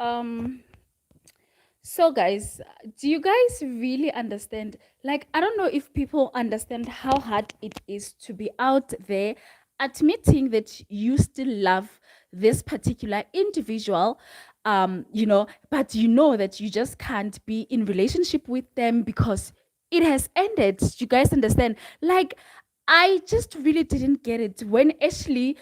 Um, so guys, do you guys really understand? Like, I don't know if people understand how hard it is to be out there admitting that you still love this particular individual, but you know that you just can't be in relationship with them because it has ended. You guys understand? Like, I just really didn't get it when Ashley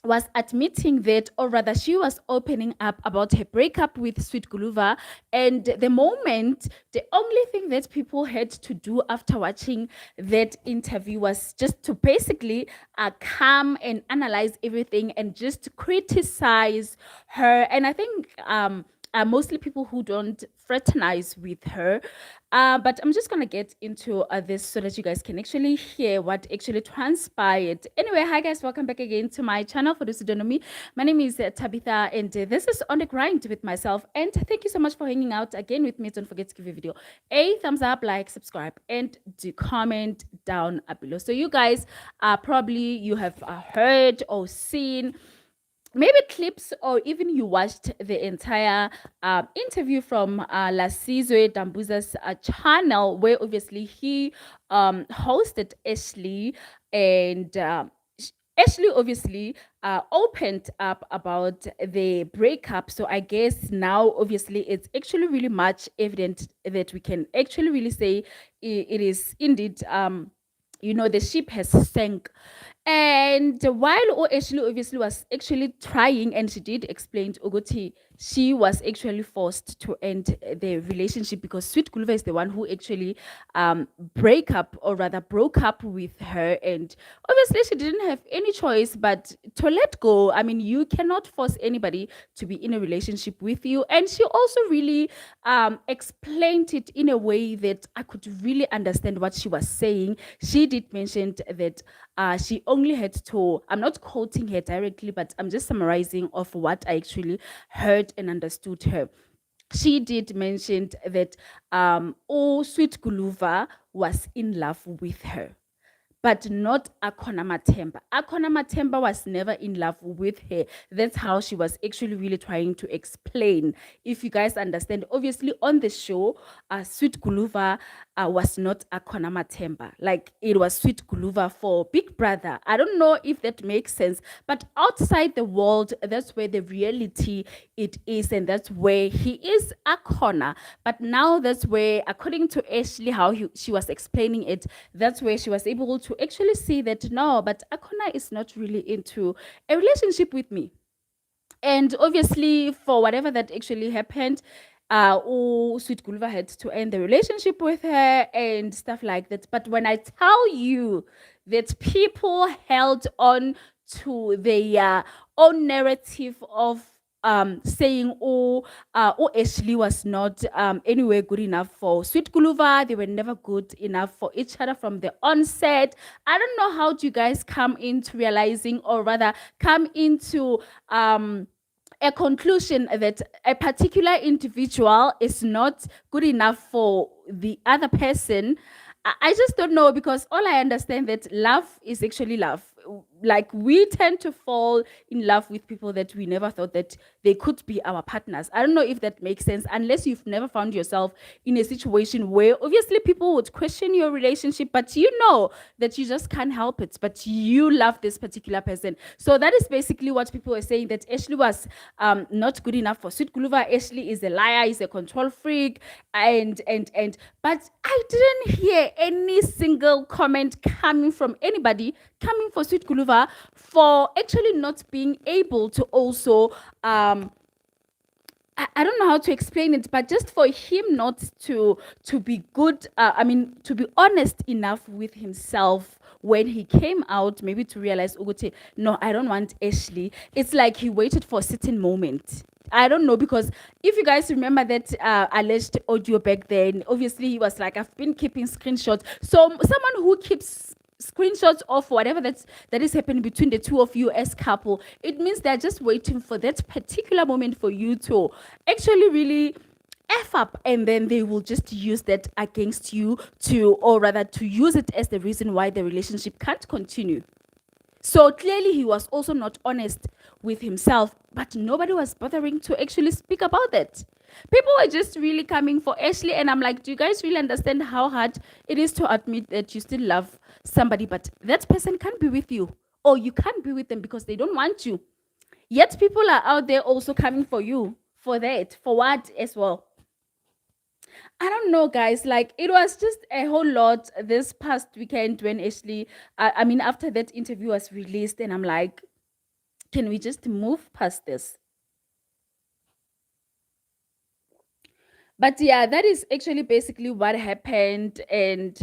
was admitting that, or rather, she was opening up about her breakup with Sweet Guluva. And the moment, the only thing that people had to do after watching that interview was just to basically come and analyze everything and just criticize her. And I think mostly people who don't fraternize with her. But I'm just gonna get into this so that you guys can actually hear what actually transpired. Anyway, hi guys, welcome back again to my channel. For those who don't know me, my name is Tabitha, and this is On the Grind with myself. And thank you so much for hanging out again with me. Don't forget to give the video a thumbs up, like, subscribe, and do comment down below. So you guys probably you have heard or seen maybe clips, or even you watched the entire interview from Lasizwe Dambuza's channel, where obviously he hosted Ashley, and Ashley obviously opened up about the breakup. So I guess now obviously it's actually really much evident that we can actually really say it is indeed the ship has sank. And while Ashley obviously was actually trying, and she did explain to Ogoti, she was actually forced to end the relationship because Sweet Guluva is the one who actually broke up with her. And obviously she didn't have any choice but to let go. I mean, you cannot force anybody to be in a relationship with you. And she also really explained it in a way that I could really understand what she was saying. She did mention that she only had to, I'm not quoting her directly, but I'm just summarizing of what I actually heard and understood her. She did mention that Sweet Guluva was in love with her, but not Akona Matemba. Akona Matemba was never in love with her. That's how she was actually really trying to explain. If you guys understand, obviously on the show, Sweet Guluva was not Akona Matemba. Like, it was Sweet Guluva for Big Brother. I don't know if that makes sense, but outside the world, that's where the reality it is, and that's where he is Akona. But now that's where, according to Ashley, how she was explaining it, that's where she was able to actually see that no, but Akona is not really into a relationship with me. And obviously, for whatever that actually happened, Sweet Guluva had to end the relationship with her and stuff like that. But when I tell you that people held on to their own narrative of saying, Ashley was not anywhere good enough for Sweet Guluva. They were never good enough for each other from the onset. I don't know how do you guys come into realizing, or rather come into a conclusion that a particular individual is not good enough for the other person. I just don't know, because all I understand that love is actually love. Like, we tend to fall in love with people that we never thought that they could be our partners. I don't know if that makes sense, unless you've never found yourself in a situation where obviously people would question your relationship, but you know that you just can't help it, but you love this particular person. So that is basically what people are saying, that Ashley was not good enough for Sweet Guluva. Ashley is a liar, is a control freak, and but I didn't hear any single comment coming from anybody coming for Sweet Guluva for actually not being able to also I don't know how to explain it, but just for him not to be good, to be honest enough with himself when he came out, maybe to realize, Ugote, no, I don't want Ashley. It's like he waited for a certain moment. I don't know, because if you guys remember that alleged audio back then, obviously he was like, I've been keeping screenshots. So someone who keeps screenshots of whatever that is happening between the two of you as couple, it means they're just waiting for that particular moment for you to actually really F up, and then they will just use that against you, to, or rather to use it as the reason why the relationship can't continue. So clearly he was also not honest with himself, but nobody was bothering to actually speak about that. People were just really coming for Ashley, and I'm like, do you guys really understand how hard it is to admit that you still love somebody, but that person can't be with you, or you can't be with them because they don't want you? Yet people are out there also coming for you for that. For what as well? I don't know, guys. Like, it was just a whole lot this past weekend when Ashley, I mean, after that interview was released, and I'm like, can we just move past this? But yeah, that is actually basically what happened. And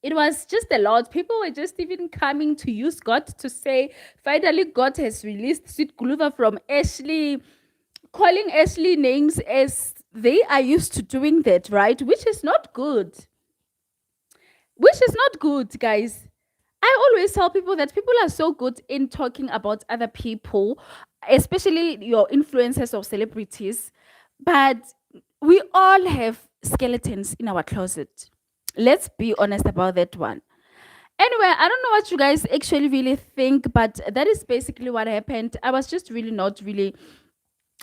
it was just a lot. People were just even coming to use God to say, finally, God has released Sweet Guluva from Ashley, calling Ashley names as they are used to doing that, right? Which is not good. Which is not good, guys. I always tell people that people are so good in talking about other people, especially your influencers or celebrities, but we all have skeletons in our closet. Let's be honest about that one. Anyway, I don't know what you guys actually really think, but that is basically what happened. I was just really not really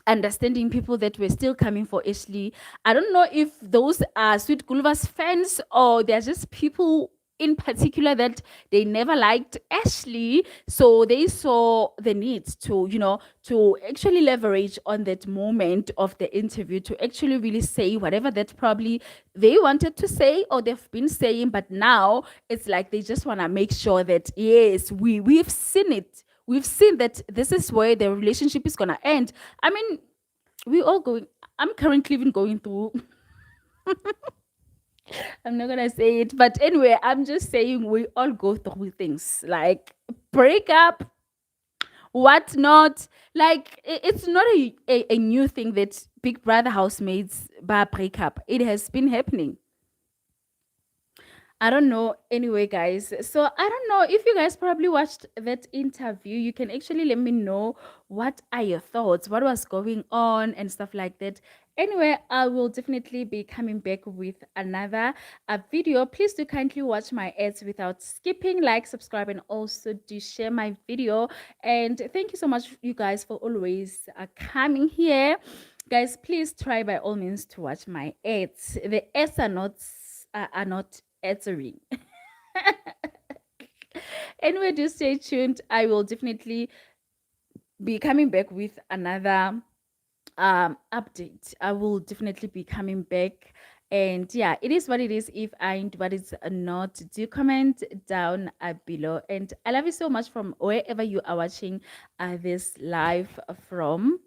understanding people that were still coming for Ashley. I don't know if those are Sweet Guluva's fans, or they're just people in particular that they never liked Ashley, so they saw the need to, to actually leverage on that moment of the interview to actually really say whatever that probably they wanted to say or they've been saying, but now it's like they just want to make sure that yes, we've seen it. We've seen that this is where the relationship is gonna end. I mean, we all going. I'm currently even going through. I'm not gonna say it, but anyway, I'm just saying we all go through things like breakup, what not. Like it's not a new thing that Big Brother housemates bar breakup. It has been happening. I don't know. Anyway, guys, so I don't know if you guys probably watched that interview. You can actually let me know what are your thoughts, what was going on, and stuff like that. Anyway, I will definitely be coming back with another video. Please do kindly watch my ads without skipping, like, subscribe, and also do share my video. And thank you so much, you guys, for always coming here. Guys, please try by all means to watch my ads. The ads are not answering. Anyway, do stay tuned. I will definitely be coming back with another update. I will definitely be coming back. And yeah, it is what it is. If I what is not, do comment down below. And I love you so much from wherever you are watching this live from.